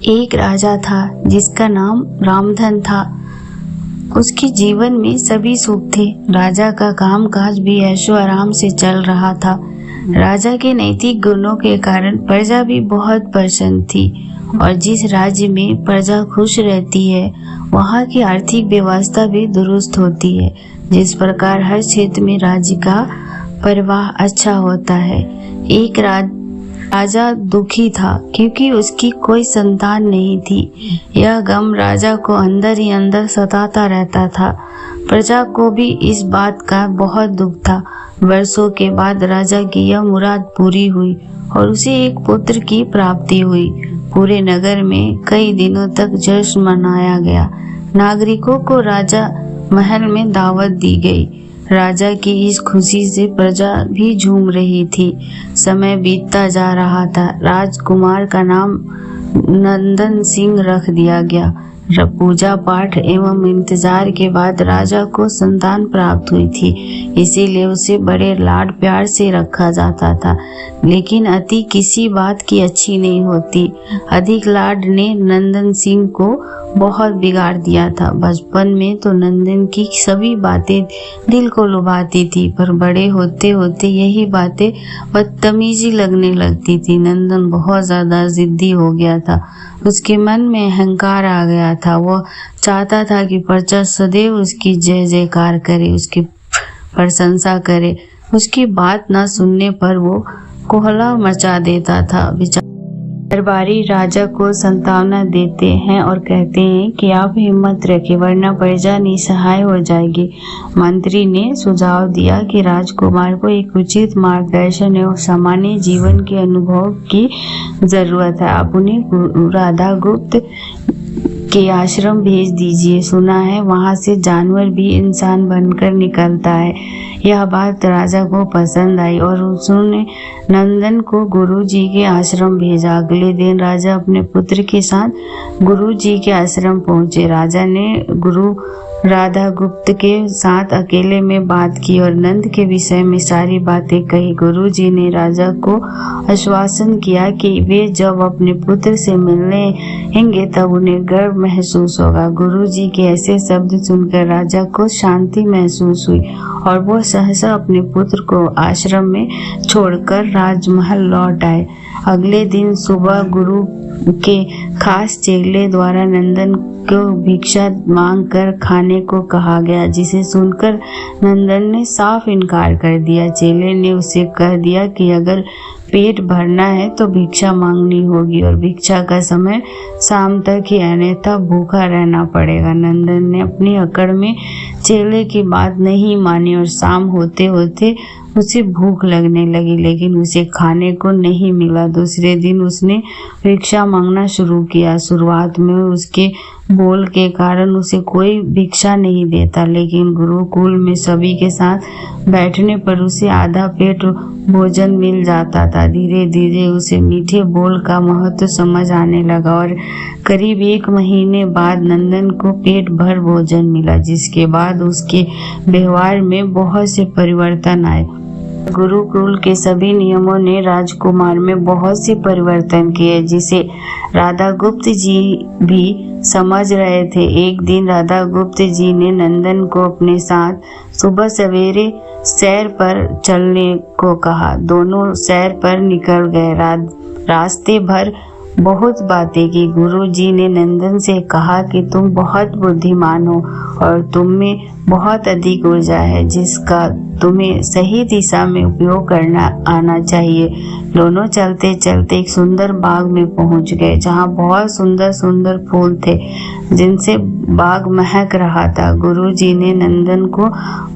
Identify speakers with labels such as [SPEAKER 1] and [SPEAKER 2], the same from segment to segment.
[SPEAKER 1] एक राजा था जिसका नाम रामधन था। उसके जीवन में सभी सुख थे। राजा का कामकाज भी ऐशो आराम से चल रहा था। राजा के नैतिक गुणों के कारण प्रजा भी बहुत प्रसन्न थी और जिस राज्य में प्रजा खुश रहती है वहाँ की आर्थिक व्यवस्था भी दुरुस्त होती है। जिस प्रकार हर क्षेत्र में राज्य का प्रवाह अच्छा होता है। एक राजा दुखी था क्योंकि उसकी कोई संतान नहीं थी। यह गम राजा को अंदर ही अंदर सताता रहता था। प्रजा को भी इस बात का बहुत दुख था। वर्षों के बाद राजा की यह मुराद पूरी हुई और उसे एक पुत्र की प्राप्ति हुई। पूरे नगर में कई दिनों तक जश्न मनाया गया। नागरिकों को राजा महल में दावत दी गई। राजा की इस खुशी से प्रजा भी झूम रही थी। समय बीतता जा रहा था। राजकुमार का नाम नंदन सिंह रख दिया गया। पूजा पाठ एवं इंतजार के बाद राजा को संतान प्राप्त हुई थी, इसीलिए उसे बड़े लाड प्यार से रखा जाता था। लेकिन अति किसी बात की अच्छी नहीं होती। अधिक लाड ने नंदन सिंह को बहुत बिगाड़ दिया था। बचपन में तो नंदन की सभी बातें दिल को लुभाती थी, पर बड़े होते होते यही बातें बदतमीजी लगने लगती थी। नंदन बहुत ज्यादा जिद्दी हो गया था। उसके मन में अहंकार आ गया था। वो चाहता था कि प्रजा सदैव उसकी जय जयकार करे, उसकी प्रशंसा करे। उसकी बात न सुनने पर वो कोहला मचा देता था। दरबारी राजा को सांत्वना देते हैं और कहते हैं कि आप हिम्मत रखें वरना प्रजा निसहाय हो जाएगी। मंत्री ने सुझाव दिया कि राजकुमार को एक उचित मार्गदर्शन एवं सामान्य जीवन के अनुभव की जरूरत है। आप उन्हें राधा गुप्त के आश्रम भेज दीजिए। सुना है वहाँ से जानवर भी इंसान बनकर निकलता है। यह बात राजा को पसंद आई और उसने नंदन को गुरुजी के आश्रम भेजा। अगले दिन राजा अपने पुत्र के साथ गुरुजी के आश्रम पहुंचे। राजा ने गुरु राधा गुप्त के साथ अकेले में बात की और नंद के विषय में सारी बातें कही। गुरुजी ने राजा को आश्वासन किया कि वे जब अपने पुत्र से मिलने आएंगे तब उन्हें गर्व महसूस होगा। गुरुजी के ऐसे शब्द सुनकर राजा को शांति महसूस हुई और वो सहसा अपने पुत्र को आश्रम में छोड़कर राजमहल लौट आए। अगले दिन सुबह गुरु के खास चेले द्वारा नंदन को भिक्षा मांग कर खाने को कहा गया, जिसे सुनकर नंदन ने साफ इनकार कर दिया। चेले ने उसे कह दिया कि अगर पेट भरना है तो भिक्षा मांगनी होगी और भिक्षा का समय शाम तक ही, अन्यथा भूखा रहना पड़ेगा। नंदन ने अपनी अकड़ में चेले की बात नहीं मानी और शाम होते होते उसे भूख लगने लगी, लेकिन उसे खाने को नहीं मिला। दूसरे दिन उसने भिक्षा मांगना शुरू किया। शुरुआत में उसके बोल के कारण उसे कोई भिक्षा नहीं देता, लेकिन गुरुकुल में सभी के साथ बैठने पर उसे आधा पेट भोजन मिल जाता था। धीरे धीरे उसे मीठे बोल का महत्व समझ आने लगा और करीब 1 महीने बाद नंदन को पेट भर भोजन मिला, जिसके बाद उसके व्यवहार में बहुत से परिवर्तन आए। गुरुकुल के सभी नियमों ने राजकुमार में बहुत से परिवर्तन किए, जिसे राधा गुप्त जी भी समझ रहे थे। एक दिन राधा गुप्त जी ने नंदन को अपने साथ सुबह सवेरे सैर पर चलने को कहा। दोनों सैर पर निकल गए। रास्ते भर बहुत बातें की। गुरु जी ने नंदन से कहा कि तुम बहुत बुद्धिमान हो और तुम में बहुत अधिक ऊर्जा है, जिसका तुम्हें सही दिशा में उपयोग करना आना चाहिए। दोनों चलते चलते एक सुंदर बाग में पहुंच गए, जहां बहुत सुंदर सुंदर फूल थे, जिनसे बाग महक रहा था। गुरु जी ने नंदन को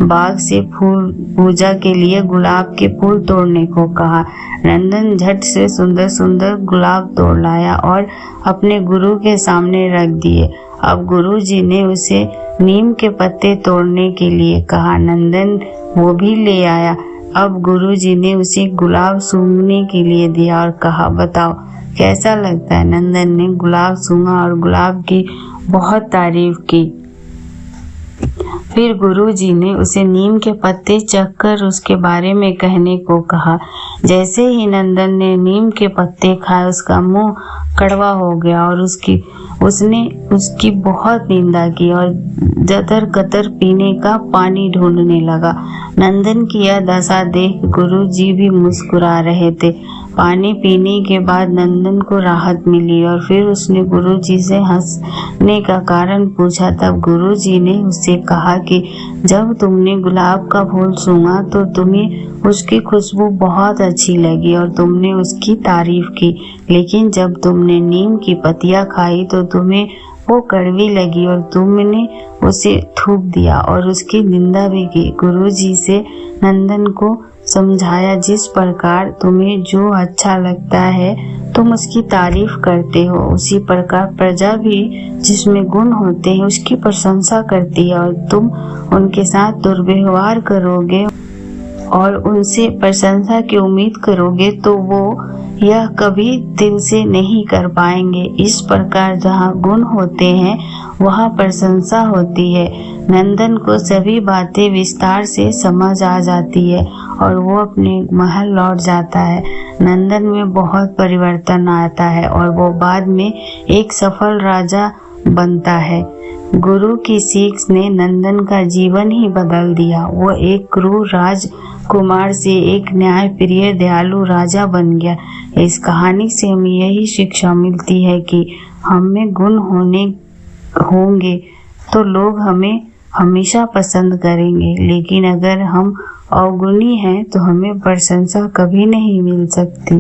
[SPEAKER 1] बाग से फूल पूजा के लिए गुलाब के फूल तोड़ने को कहा। नंदन झट से सुंदर सुंदर गुलाब तोड़ लाया और अपने गुरु के सामने रख दिए। अब गुरु जी ने उसे नीम के पत्ते तोड़ने के लिए कहा। नंदन वो भी ले आया। अब गुरु जी ने उसे गुलाब सूंघने के लिए दिया और कहा, बताओ कैसा लगता है। नंदन ने गुलाब सूंघा और गुलाब की बहुत तारीफ की। फिर गुरुजी ने उसे नीम के पत्ते चखकर उसके बारे में कहने को कहा। जैसे ही नंदन ने नीम के पत्ते खाए, उसका मुंह कड़वा हो गया और उसने उसकी बहुत निंदा की और जतर कतर पीने का पानी ढूंढने लगा। नंदन की यह दशा देख गुरुजी भी मुस्कुरा रहे थे। पानी पीने के बाद नंदन को राहत मिली और फिर उसने गुरुजी से हंसने का कारण पूछा। तब गुरुजी ने उससे कहा कि जब तुमने गुलाब का फूल सूंघा तो तुम्हें उसकी खुशबू बहुत अच्छी लगी और तुमने उसकी तारीफ की, लेकिन जब तुमने नीम की पत्तियां खाई तो तुम्हें वो कड़वी लगी और तुमने उसे थूक दिया और उसकी निंदा भी की। गुरुजी से नंदन को समझाया, जिस प्रकार तुम्हें जो अच्छा लगता है तुम उसकी तारीफ करते हो, उसी प्रकार प्रजा भी जिसमें गुण होते हैं उसकी प्रशंसा करती है, और तुम उनके साथ दुर्व्यवहार करोगे और उनसे प्रशंसा की उम्मीद करोगे तो वो यह कभी दिल से नहीं कर पाएंगे। इस प्रकार जहाँ गुण होते हैं वहाँ प्रशंसा होती है। नंदन को सभी बातें विस्तार से समझ आ जाती है और वो अपने महल लौट जाता है। नंदन में बहुत परिवर्तन आता है और वो बाद में एक सफल राजा बनता है। गुरु की सीख ने नंदन का जीवन ही बदल दिया। वो एक क्रूर राजकुमार से एक न्यायप्रिय दयालु राजा बन गया। इस कहानी से हमें यही शिक्षा मिलती है कि हमें गुण होंगे तो लोग हमें हमेशा पसंद करेंगे, लेकिन अगर हम अवगुणी हैं तो हमें प्रशंसा कभी नहीं मिल सकती।